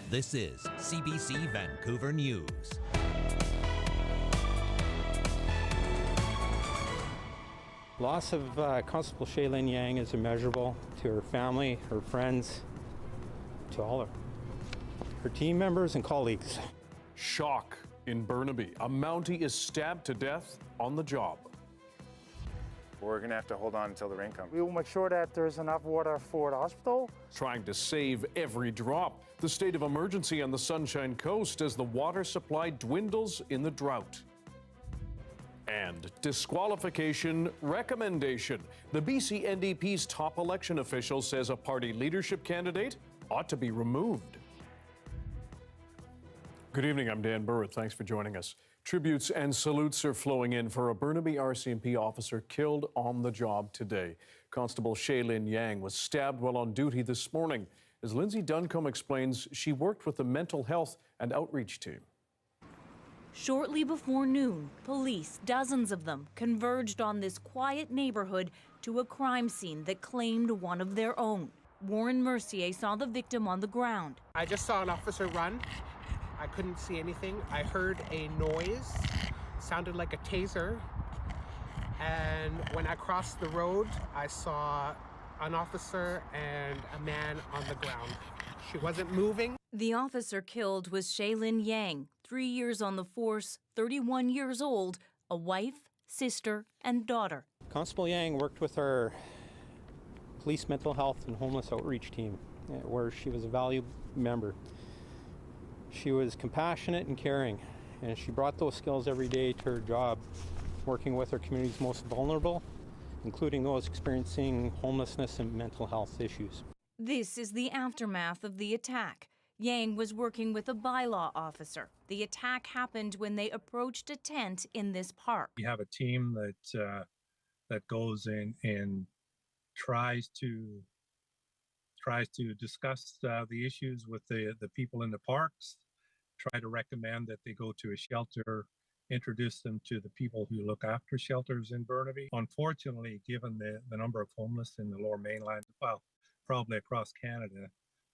This is CBC Vancouver News. Loss of Constable Shaylin Yang is immeasurable to her family, her friends, to all of her team members and colleagues. Shock in Burnaby. A Mountie is stabbed to death on the job. We're going to have to hold on until the rain comes. We will make sure that there's enough water for the hospital. Trying to save every drop. The state of emergency on the Sunshine Coast as the water supply dwindles in the drought. And disqualification recommendation. The BC NDP's top election official says a party leadership candidate ought to be removed. Good evening, I'm Dan Burritt. Thanks for joining us. Tributes and salutes are flowing in for a Burnaby RCMP officer killed on the job today. Constable Shaylin Yang was stabbed while on duty this morning. As Lindsay Duncombe explains, she worked with the mental health and outreach team. Shortly before noon, police, dozens of them, converged on this quiet neighborhood to a crime scene that claimed one of their own. Warren Mercier saw the victim on the ground. I just saw an officer run. I couldn't see anything. I heard a noise, sounded like a taser. And when I crossed the road, I saw an officer and a man on the ground. She wasn't moving. The officer killed was Shaylin Yang, 3 years on the force, 31 years old, a wife, sister, and daughter. Constable Yang worked with our police mental health and homeless outreach team, where she was a valued member. She was compassionate and caring, and she brought those skills every day to her job, working with our community's most vulnerable, including those experiencing homelessness and mental health issues. This is the aftermath of the attack. Yang was working with a bylaw officer. The attack happened when they approached a tent in this park. We have a team that goes in and tries to discuss the issues with the people in the parks, try to recommend that they go to a shelter, introduce them to the people who look after shelters in Burnaby. Unfortunately, given the number of homeless in the Lower Mainland, well, probably across Canada,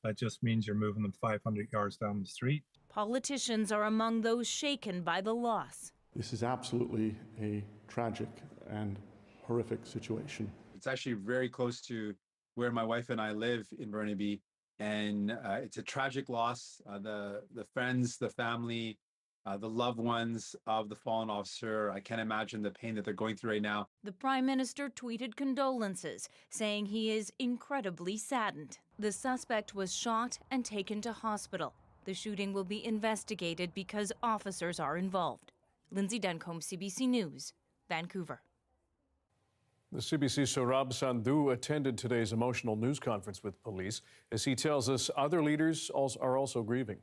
that just means you're moving them 500 yards down the street. Politicians are among those shaken by the loss. This is absolutely a tragic and horrific situation. It's actually very close to where my wife and I live in Burnaby, and it's a tragic loss. The friends, the family, the loved ones of the fallen officer, I can't imagine the pain that they're going through right now. The Prime Minister tweeted condolences, saying he is incredibly saddened. The suspect was shot and taken to hospital. The shooting will be investigated because officers are involved. Lindsay Duncombe, CBC News, Vancouver. The CBC's Saurabh Sandhu attended today's emotional news conference with police. As he tells us, other leaders are also grieving.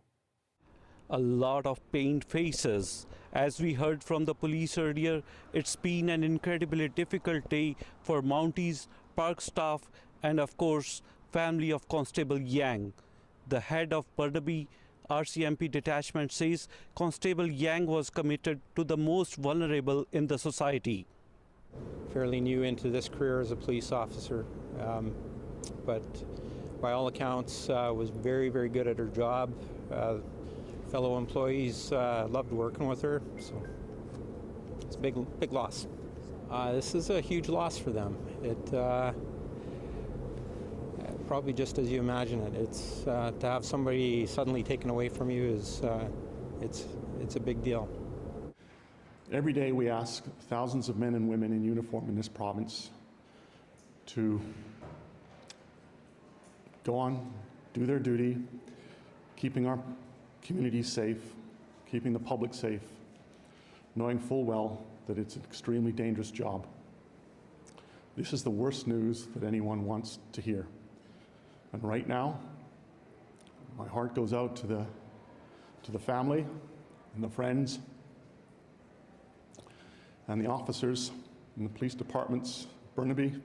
A lot of pained faces. As we heard from the police earlier, it's been an incredibly difficult day for Mounties, park staff, and of course, family of Constable Yang. The head of Burnaby RCMP detachment says Constable Yang was committed to the most vulnerable in the society. Fairly new into this career as a police officer, but by all accounts was very, very good at her job. Fellow employees loved working with her, so it's a big loss. This is a huge loss for them. It probably just as you imagine it. It's to have somebody suddenly taken away from you is it's a big deal. Every day we ask thousands of men and women in uniform in this province to go on, do their duty, keeping our communities safe, keeping the public safe, knowing full well that it's an extremely dangerous job. This is the worst news that anyone wants to hear. And right now, my heart goes out to the family and the friends and the officers in the police departments, Burnaby,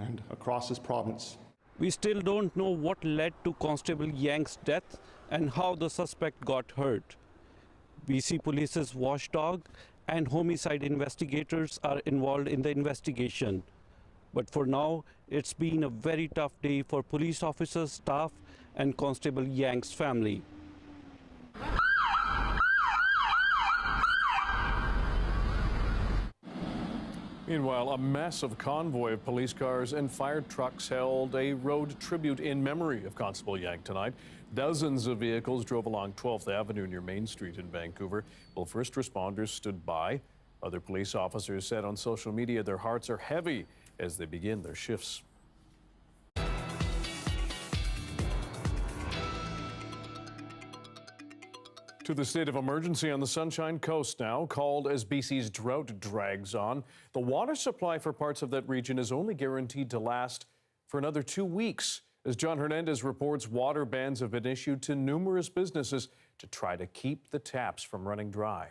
and across this province. We still don't know what led to Constable Yang's death and how the suspect got hurt. BC Police's watchdog and homicide investigators are involved in the investigation. But for now, it's been a very tough day for police officers, staff, and Constable Yang's family. Meanwhile, a massive convoy of police cars and fire trucks held a road tribute in memory of Constable Yang tonight. Dozens of vehicles drove along 12th Avenue near Main Street in Vancouver, while first responders stood by. Other police officers said on social media their hearts are heavy as they begin their shifts. To the state of emergency on the Sunshine Coast now, called as BC's drought drags on. The water supply for parts of that region is only guaranteed to last for another 2 weeks. As John Hernandez reports, water bans have been issued to numerous businesses to try to keep the taps from running dry.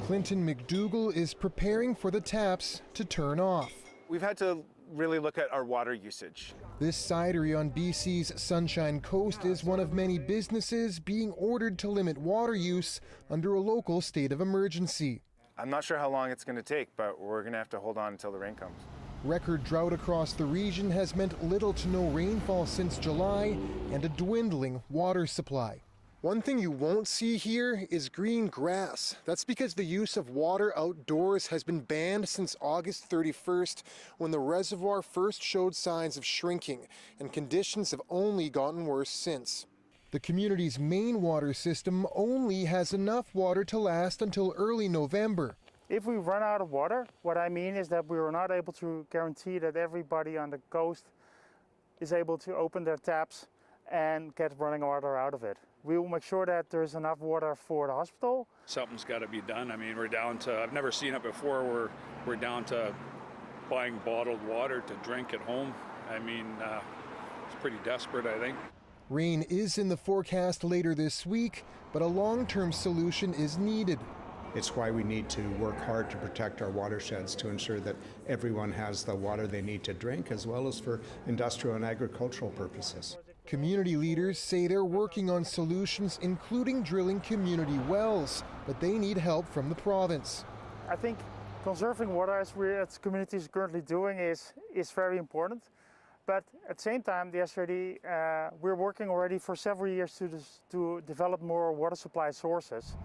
Clinton McDougall is preparing for the taps to turn off. We've had to really look at our water usage. This cidery on BC's Sunshine Coast is one of many businesses being ordered to limit water use under a local state of emergency. I'm not sure how long it's going to take, but we're going to have to hold on until the rain comes. Record drought across the region has meant little to no rainfall since July and a dwindling water supply. One thing you won't see here is green grass. That's because the use of water outdoors has been banned since August 31st, when the reservoir first showed signs of shrinking, and conditions have only gotten worse since. The community's main water system only has enough water to last until early November. If we run out of water, what I mean is that we are not able to guarantee that everybody on the coast is able to open their taps and get running water out of it. We will make sure that there's enough water for the hospital. Something's got to be done. I mean, we're down to, I've never seen it before, we're down to buying bottled water to drink at home. I mean, it's pretty desperate, I think. Rain is in the forecast later this week, but a long-term solution is needed. It's why we need to work hard to protect our watersheds to ensure that everyone has the water they need to drink, as well as for industrial and agricultural purposes. Community leaders say they're working on solutions, including drilling community wells, but they need help from the province. I think conserving water, as community is currently doing, is very important. But at the same time, the SRD, we're working already for several years to develop more water supply sources.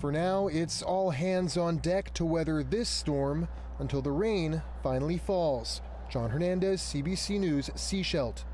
For now, it's all hands on deck to weather this storm until the rain finally falls. John Hernandez, CBC News, Sechelt.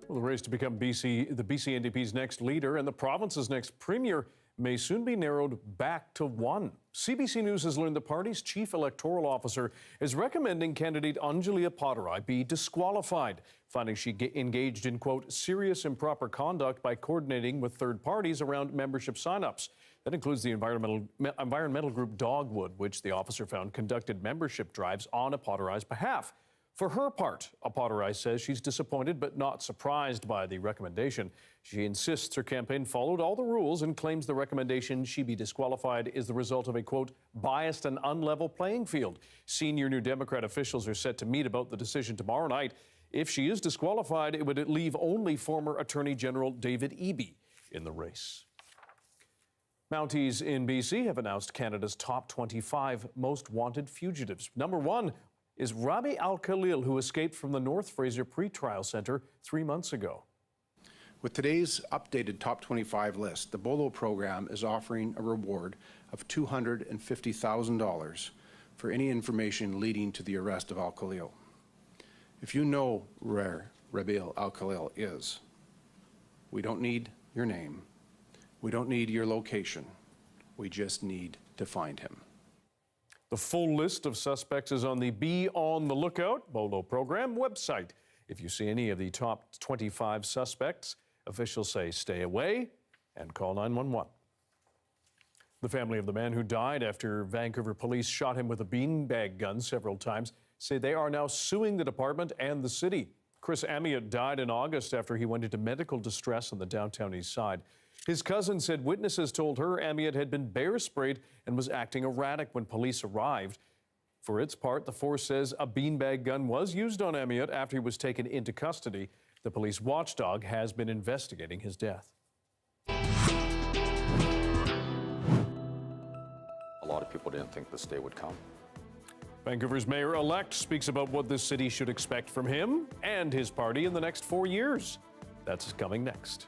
Well, the race to become the BC NDP's next leader and the province's next premier may soon be narrowed back to one. CBC News has learned the party's chief electoral officer is recommending candidate Anjali Appadurai be disqualified, finding she engaged in, quote, serious improper conduct by coordinating with third parties around membership signups. That includes the environmental group Dogwood, which the officer found conducted membership drives on Appadurai's behalf. For her part, Appadurai says she's disappointed but not surprised by the recommendation. She insists her campaign followed all the rules and claims the recommendation she be disqualified is the result of a, quote, biased and unlevel playing field. Senior New Democrat officials are set to meet about the decision tomorrow night. If she is disqualified, it would leave only former Attorney General David Eby in the race. Mounties in BC have announced Canada's top 25 most wanted fugitives. Number one is Rabi Al-Khalil, who escaped from the North Fraser Pretrial Centre 3 months ago. With today's updated top 25 list, the BOLO program is offering a reward of $250,000 for any information leading to the arrest of Al-Khalil. If you know where Rabi Al-Khalil is, we don't need your name. We don't need your location. We just need to find him. The full list of suspects is on the Be on the Lookout BOLO program website. If you see any of the top 25 suspects, officials say stay away and call 911. The family of the man who died after Vancouver Police shot him with a beanbag gun several times say they are now suing the department and the city. Chris Amiot died in August after he went into medical distress on the downtown east side. His cousin said witnesses told her Amiot had been bear sprayed and was acting erratic when police arrived. For its part, the force says a beanbag gun was used on Amiot after he was taken into custody. The police watchdog has been investigating his death. A lot of people didn't think this day would come. Vancouver's mayor-elect speaks about what the city should expect from him and his party in the next 4 years. That's coming next.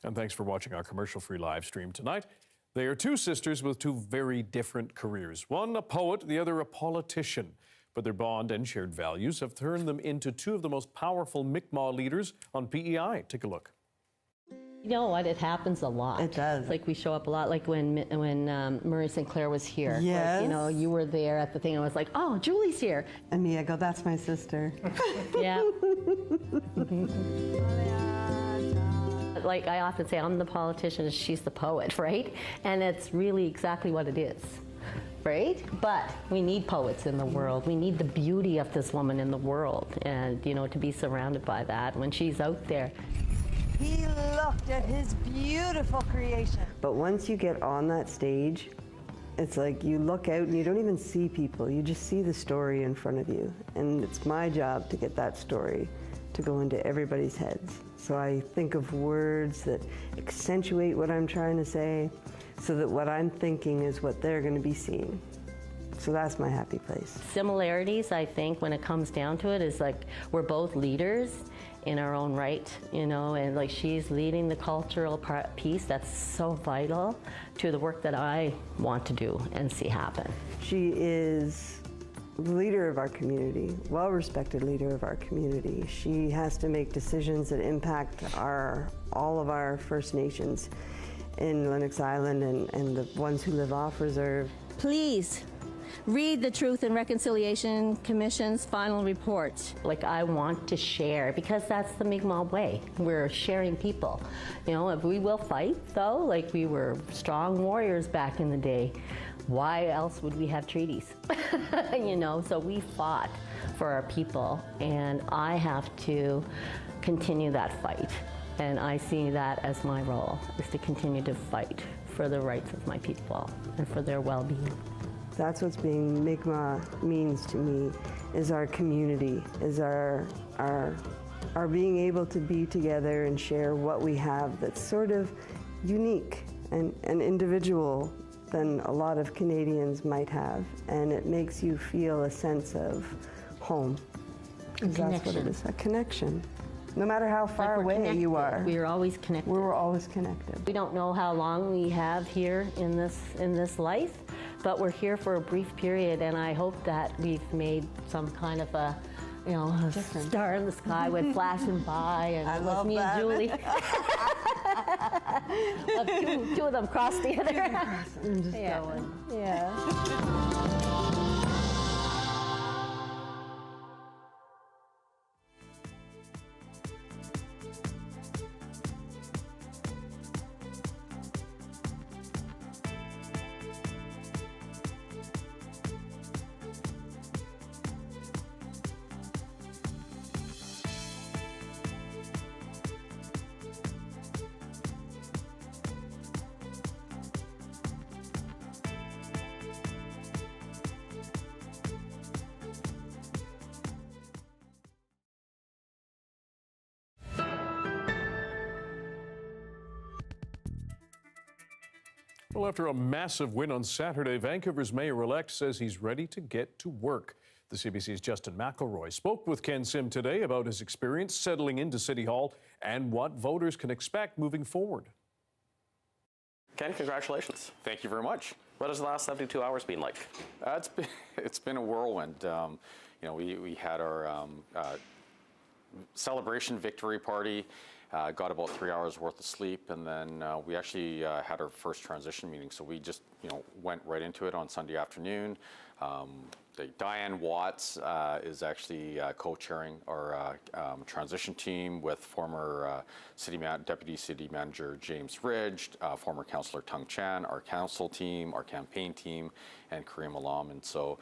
And thanks for watching our commercial-free live stream tonight. They are two sisters with two very different careers. One a poet, the other a politician. But their bond and shared values have turned them into two of the most powerful Mi'kmaq leaders on PEI. Take a look. You know what? It happens a lot. It does. It's like we show up a lot. Like when Murray Sinclair was here. Yes. Like, you know, you were there at the thing. I was like, oh, Julie's here. And me, I go, that's my sister. Yeah. Like I often say, I'm the politician, she's the poet, right? And it's really exactly what it is, right? But we need poets in the world. We need the beauty of this woman in the world, and you know, to be surrounded by that when she's out there. He looked at his beautiful creation. But once you get on that stage, it's like you look out and you don't even see people. You just see the story in front of you. And it's my job to get that story to go into everybody's heads. So I think of words that accentuate what I'm trying to say so that what I'm thinking is what they're going to be seeing. So that's my happy place. Similarities, I think, when it comes down to it, is like we're both leaders in our own right, you know, and like she's leading the cultural piece that's so vital to the work that I want to do and see happen. She is the leader of our community, well-respected leader of our community. She has to make decisions that impact all of our First Nations in Lennox Island and the ones who live off reserve. Please read the Truth and Reconciliation Commission's final report. Like I want to share, because that's the Mi'kmaq way. We're sharing people. You know, if we will fight though, like we were strong warriors back in the day. Why else would we have treaties? You know, so we fought for our people, and I have to continue that fight. And I see that as my role, is to continue to fight for the rights of my people and for their well-being. That's what's being Mi'kmaq means to me, is our community, is our being able to be together and share what we have that's sort of unique and individual than a lot of Canadians might have. And it makes you feel a sense of home. That's what it is, a connection. No matter how far away you are. We are always connected. We're always connected. We don't know how long we have here in this life, but we're here for a brief period, and I hope that we've made some kind of a, you know, a star in the sky went flashing by, and I it was love me that. and Julie. two of them crossed together. I'm just going. Yeah. Well, after a massive win on Saturday, Vancouver's mayor-elect says he's ready to get to work. The CBC's Justin McElroy spoke with Ken Sim today about his experience settling into City Hall and what voters can expect moving forward. Ken, congratulations. Thank you very much. What has the last 72 hours been like? It's been a whirlwind. You know, we had our celebration victory party. Got about 3 hours worth of sleep, and then we actually had our first transition meeting. So we just, you know, went right into it on Sunday afternoon. Diane Watts is actually co-chairing our transition team with former Deputy City Manager James Ridge, former Councillor Tung Chan, our council team, our campaign team, and Kareem Alam. And so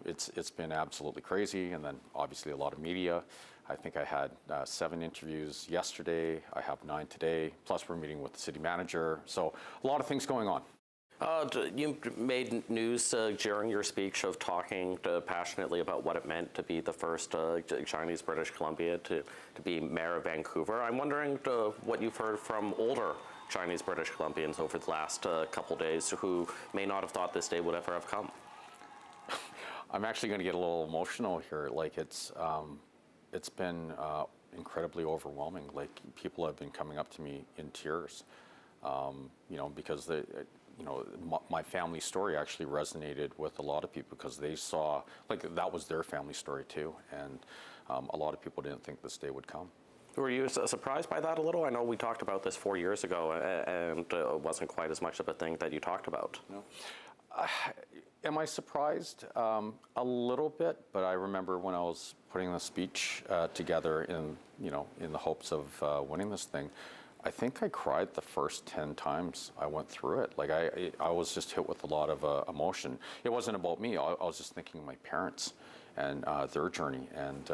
it's been absolutely crazy, and then obviously a lot of media. I think I had 7 interviews yesterday. I have 9 today. Plus, we're meeting with the city manager. So a lot of things going on. You made news during your speech of talking passionately about what it meant to be the first Chinese British Columbia to be mayor of Vancouver. I'm wondering what you've heard from older Chinese British Columbians over the last couple days who may not have thought this day would ever have come. I'm actually going to get a little emotional here. Like it's been incredibly overwhelming. Like people have been coming up to me in tears, because my family story actually resonated with a lot of people because they saw, like, that was their family story too, and a lot of people didn't think this day would come. Were you surprised by that a little? I know we talked about this 4 years ago, and it wasn't quite as much of a thing that you talked about. No. Am I surprised? A little bit, but I remember when I was putting the speech together in the hopes of winning this thing, I think I cried the first 10 times I went through it. Like I was just hit with a lot of emotion. It wasn't about me. I was just thinking of my parents and their journey, and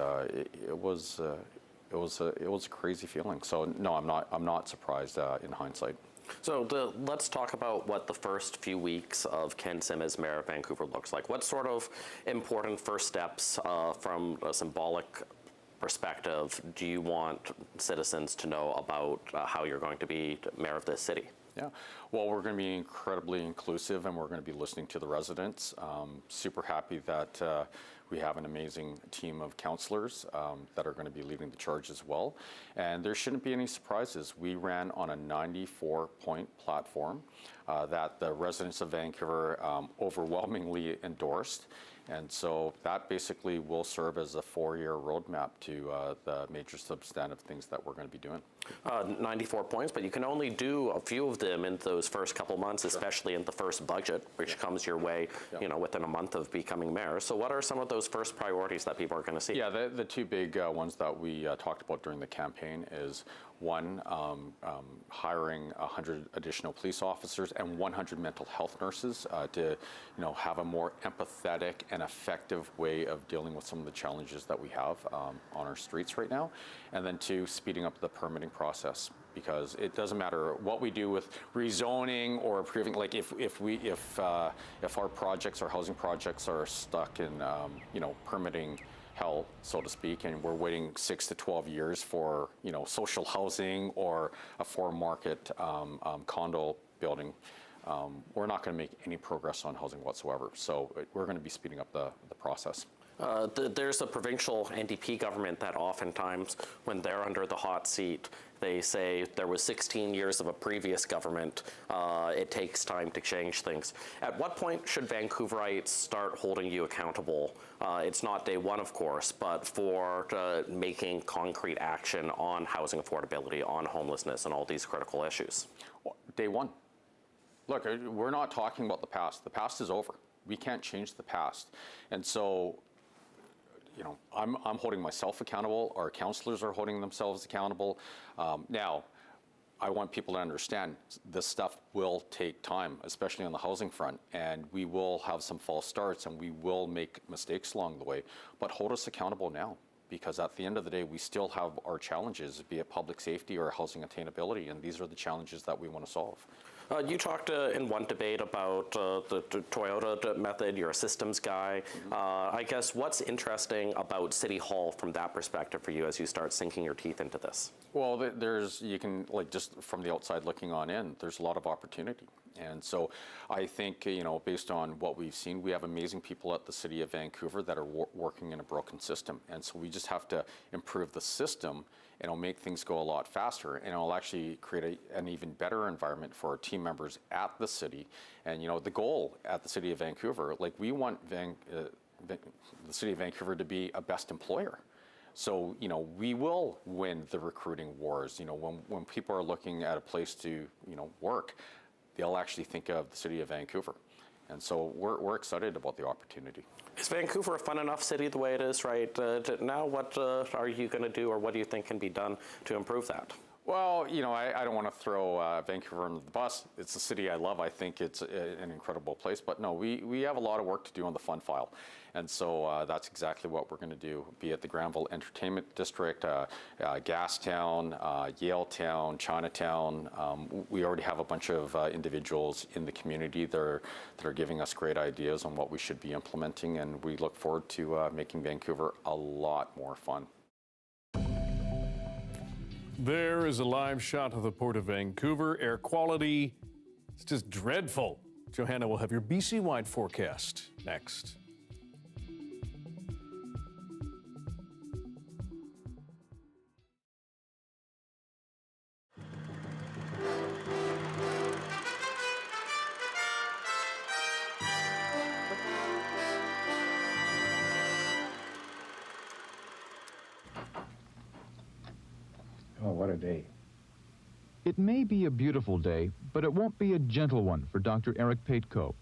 it was a crazy feeling. So no, I'm not surprised in hindsight. So let's talk about what the first few weeks of Ken Sim as mayor of Vancouver looks like. What sort of important first steps from a symbolic perspective do you want citizens to know about how you're going to be mayor of this city? Yeah, well, we're going to be incredibly inclusive, and we're going to be listening to the residents. Super happy that we have an amazing team of councillors that are going to be leading the charge as well. And there shouldn't be any surprises. We ran on a 94-point platform that the residents of Vancouver overwhelmingly endorsed. And so that basically will serve as a 4-year roadmap to the major substantive things that we're going to be doing. 94 points, but you can only do a few of them in those first couple months, especially in the first budget, which comes your way, within a month of becoming mayor. So what are some of those first priorities that people are going to see? Yeah, the two big ones that we talked about during the campaign is one, hiring 100 additional police officers and 100 mental health nurses to, have a more empathetic and effective way of dealing with some of the challenges that we have on our streets right now. And then two, speeding up the permitting process, because it doesn't matter what we do with rezoning or approving. Like if our projects, our housing projects, are stuck in permitting hell, so to speak, and we're waiting 6 to 12 years for social housing or a four-market condo building, we're not going to make any progress on housing whatsoever. So we're going to be speeding up the process. There's a provincial NDP government that oftentimes, when they're under the hot seat, they say there was 16 years of a previous government. It takes time to change things. At what point should Vancouverites start holding you accountable? It's not day one, of course, but for making concrete action on housing affordability, on homelessness, and all these critical issues? Well, day one. Look, we're not talking about the past. The past is over. We can't change the past. And so, I'm holding myself accountable. Our councillors are holding themselves accountable. Now, I want people to understand this stuff will take time, especially on the housing front, and we will have some false starts and we will make mistakes along the way, but hold us accountable now, because at the end of the day, we still have our challenges, be it public safety or housing attainability, and these are the challenges that we want to solve. You talked in one debate about the Toyota method. You're a systems guy. I guess what's interesting about City Hall from that perspective for you as you start sinking your teeth into this? Well, you can, just from the outside looking on in, there's a lot of opportunity. And so I think, based on what we've seen, we have amazing people at the City of Vancouver that are working in a broken system. And so we just have to improve the system, and it'll make things go a lot faster, and it'll actually create an even better environment for our team members at the city. And, the goal at the City of Vancouver, we want the City of Vancouver to be a best employer. So, we will win the recruiting wars. When people are looking at a place to, work, they'll actually think of the City of Vancouver. And so we're excited about the opportunity. Is Vancouver a fun enough city the way it is right now? What are you going to do, or what do you think can be done to improve that? Well, you know, I don't want to throw Vancouver under the bus. It's a city I love. I think it's an incredible place. But no, we have a lot of work to do on the fund file. And so that's exactly what we're going to do, be it the Granville Entertainment District, Gastown, Yaletown, Chinatown. We already have a bunch of individuals in the community that are giving us great ideas on what we should be implementing. And we look forward to making Vancouver a lot more fun. There is a live shot of the Port of Vancouver. Air quality is just dreadful. Johanna will have your BC-wide forecast next. Oh, what a day. It may be a beautiful day, but it won't be a gentle one for Dr. Eric Paetko.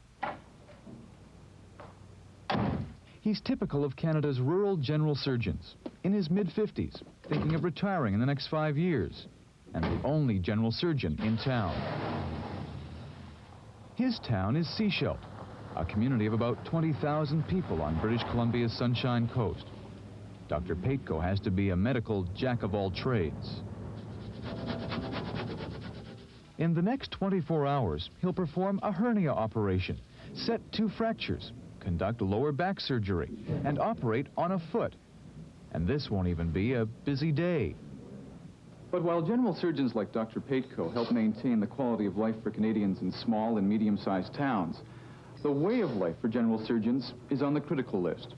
He's typical of Canada's rural general surgeons, in his mid-50s, thinking of retiring in the next 5 years, and the only general surgeon in town. His town is Sechelt, a community of about 20,000 people on British Columbia's Sunshine Coast. Dr. Paetko has to be a medical jack-of-all-trades. In the next 24 hours, he'll perform a hernia operation, set 2 fractures, conduct lower back surgery, and operate on a foot. And this won't even be a busy day. But while general surgeons like Dr. Paetko help maintain the quality of life for Canadians in small and medium-sized towns, the way of life for general surgeons is on the critical list.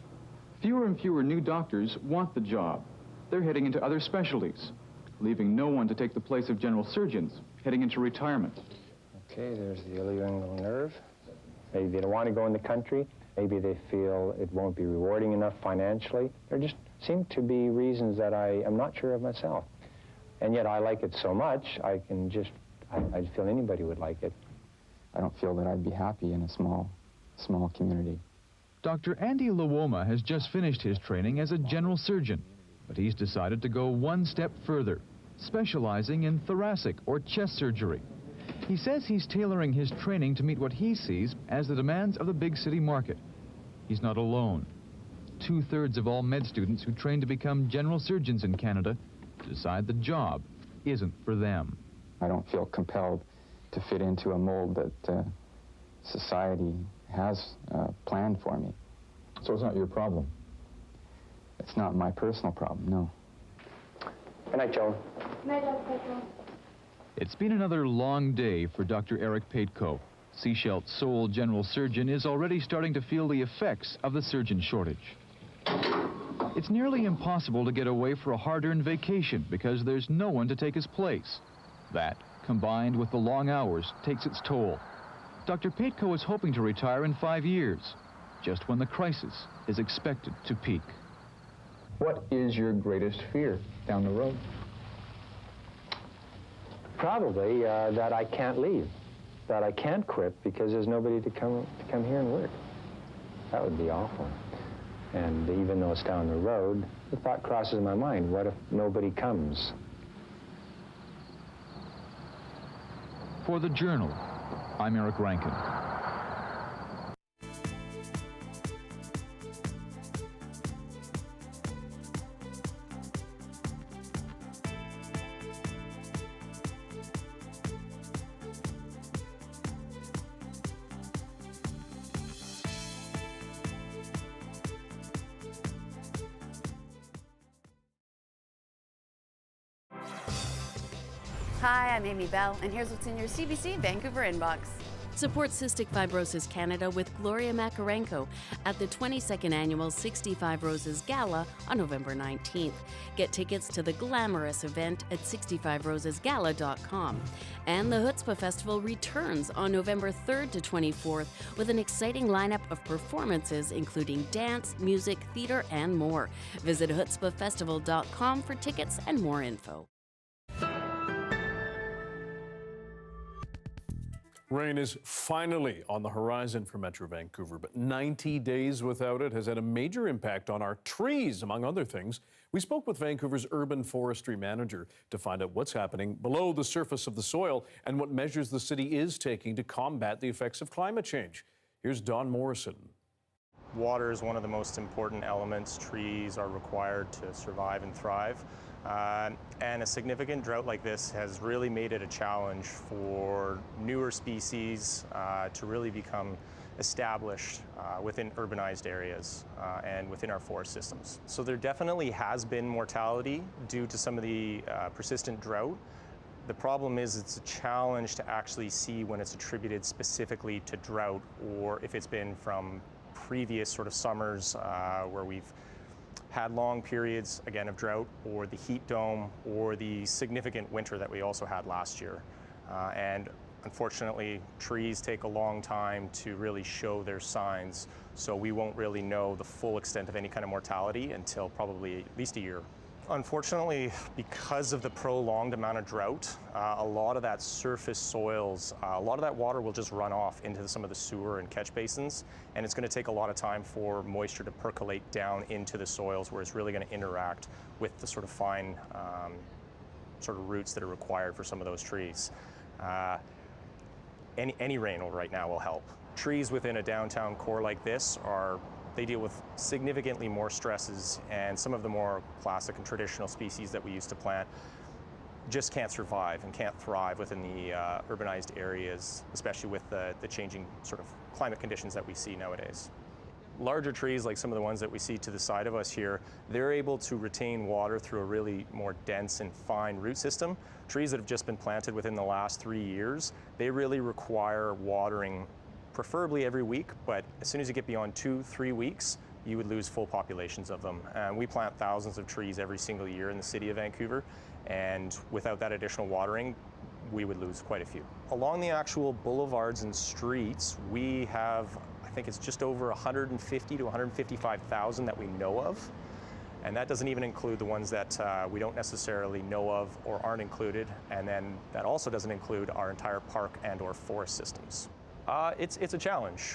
Fewer and fewer new doctors want the job. They're heading into other specialties, leaving no one to take the place of general surgeons, heading into retirement. Okay, there's the ilioinguinal nerve. Maybe they don't want to go in the country. Maybe they feel it won't be rewarding enough financially. There just seem to be reasons that I am not sure of myself. And yet I like it so much, I feel anybody would like it. I don't feel that I'd be happy in a small community. Dr. Andy Lawoma has just finished his training as a general surgeon, but he's decided to go one step further, specializing in thoracic or chest surgery. He says he's tailoring his training to meet what he sees as the demands of the big city market. He's not alone. 2/3 of all med students who train to become general surgeons in Canada decide the job isn't for them. I don't feel compelled to fit into a mold that society has planned for me. So it's not your problem? It's not my personal problem, no. Good night, Joan. Good night, Dr. Paetko. It's been another long day for Dr. Eric Paetko. Sechelt's sole general surgeon is already starting to feel the effects of the surgeon shortage. It's nearly impossible to get away for a hard-earned vacation because there's no one to take his place. That, combined with the long hours, takes its toll. Dr. Paetko is hoping to retire in 5 years, just when the crisis is expected to peak. What is your greatest fear down the road? Probably that I can't leave, that I can't quit because there's nobody to come here and work. That would be awful. And even though it's down the road, the thought crosses my mind, what if nobody comes? For the Journal, I'm Eric Rankin. Hi, I'm Amy Bell, and here's what's in your CBC Vancouver inbox. Support Cystic Fibrosis Canada with Gloria Makarenko at the 22nd Annual 65 Roses Gala on November 19th. Get tickets to the glamorous event at 65rosesgala.com. And the Chutzpah Festival returns on November 3rd to 24th with an exciting lineup of performances including dance, music, theater, and more. Visit chutzpahfestival.com for tickets and more info. Rain is finally on the horizon for Metro Vancouver, but 90 days without it has had a major impact on our trees, among other things. We spoke with Vancouver's urban forestry manager to find out what's happening below the surface of the soil and what measures the city is taking to combat the effects of climate change. Here's Don Morrison. Water is one of the most important elements. Trees are required to survive and thrive. And a significant drought like this has really made it a challenge for newer species to really become established within urbanized areas and within our forest systems. So there definitely has been mortality due to some of the persistent drought. The problem is it's a challenge to actually see when it's attributed specifically to drought or if it's been from previous sort of summers where we've had long periods, again, of drought, or the heat dome, or the significant winter that we also had last year. And unfortunately, trees take a long time to really show their signs, so we won't really know the full extent of any kind of mortality until probably at least a year. Unfortunately, because of the prolonged amount of drought, a lot of that surface soils, a lot of that water will just run off into some of the sewer and catch basins, and it's going to take a lot of time for moisture to percolate down into the soils where it's really going to interact with the sort of fine sort of roots that are required for some of those trees. Any rain right now will help. Trees within a downtown core like this they deal with significantly more stresses, and some of the more classic and traditional species that we used to plant just can't survive and can't thrive within the urbanized areas, especially with the changing sort of climate conditions that we see nowadays. Larger trees, like some of the ones that we see to the side of us here, they're able to retain water through a really more dense and fine root system. Trees that have just been planted within the last 3 years, they really require watering preferably every week, but as soon as you get beyond 2-3 weeks, you would lose full populations of them. And we plant thousands of trees every single year in the city of Vancouver, and without that additional watering, we would lose quite a few. Along the actual boulevards and streets, we have, I think it's just over 150 to 155,000 that we know of. And that doesn't even include the ones that we don't necessarily know of or aren't included. And then that also doesn't include our entire park and or forest systems. It's a challenge.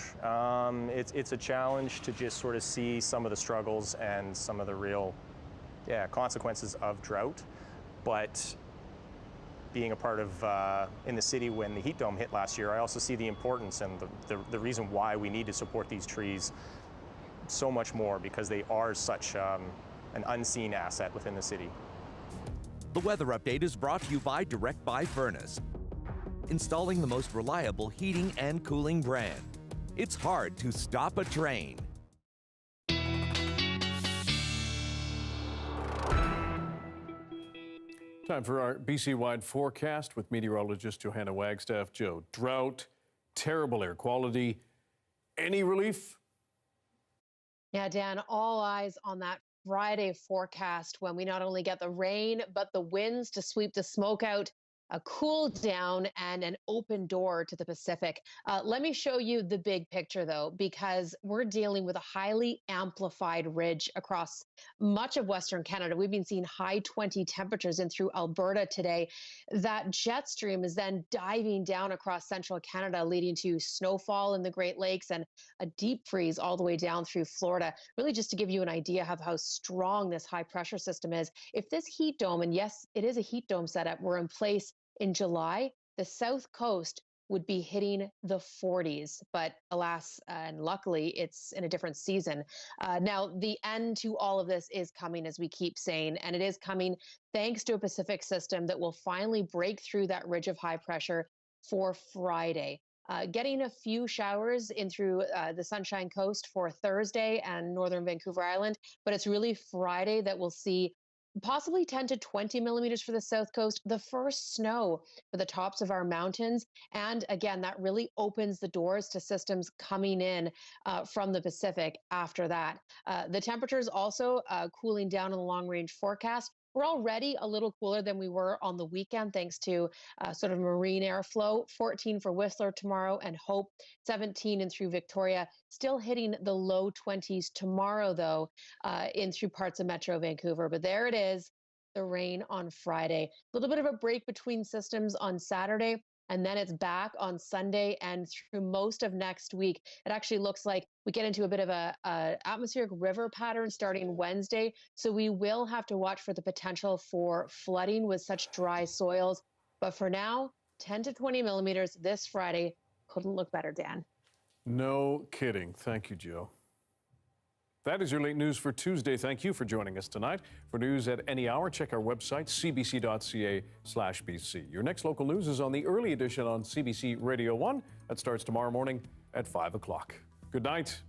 It's a challenge to just sort of see some of the struggles and some of the real consequences of drought. But being a part of in the city when the heat dome hit last year, I also see the importance and the reason why we need to support these trees so much more, because they are such an unseen asset within the city. The weather update is brought to you by Direct Buy Furnace, installing the most reliable heating and cooling brand. It's hard to stop a train. Time for our BC-wide forecast with meteorologist Johanna Wagstaffe. Joe, drought, terrible air quality. Any relief? Yeah, Dan, all eyes on that Friday forecast when we not only get the rain, but the winds to sweep the smoke out, a cool down, and an open door to the Pacific. Let me show you the big picture, though, because we're dealing with a highly amplified ridge across much of Western Canada. We've been seeing high 20 temperatures in through Alberta today. That jet stream is then diving down across central Canada, leading to snowfall in the Great Lakes and a deep freeze all the way down through Florida. Really just to give you an idea of how strong this high pressure system is. If this heat dome, and yes, it is a heat dome setup, were in place in July, the South Coast would be hitting the 40s, but alas and luckily, it's in a different season. Now, the end to all of this is coming, as we keep saying, and it is coming thanks to a Pacific system that will finally break through that ridge of high pressure for Friday. Getting a few showers in through the Sunshine Coast for Thursday and northern Vancouver Island, but it's really Friday that we'll see possibly 10 to 20 millimeters for the South Coast, the first snow for the tops of our mountains. And again, that really opens the doors to systems coming in from the Pacific after that. The temperatures also cooling down in the long range forecast. We're already a little cooler than we were on the weekend, thanks to sort of marine airflow. 14 for Whistler tomorrow and Hope, 17 in through Victoria. Still hitting the low 20s tomorrow, though, in through parts of Metro Vancouver. But there it is, the rain on Friday. A little bit of a break between systems on Saturday. and then it's back on Sunday and through most of next week. It actually looks like we get into a bit of a atmospheric river pattern starting Wednesday, so we will have to watch for the potential for flooding with such dry soils. But for now, 10 to 20 millimeters this Friday. Couldn't look better, Dan. No kidding. Thank you, Joe. That is your late news for Tuesday. Thank you for joining us tonight. For news at any hour, check our website, cbc.ca/BC. Your next local news is on the early edition on CBC Radio 1. That starts tomorrow morning at 5 o'clock. Good night.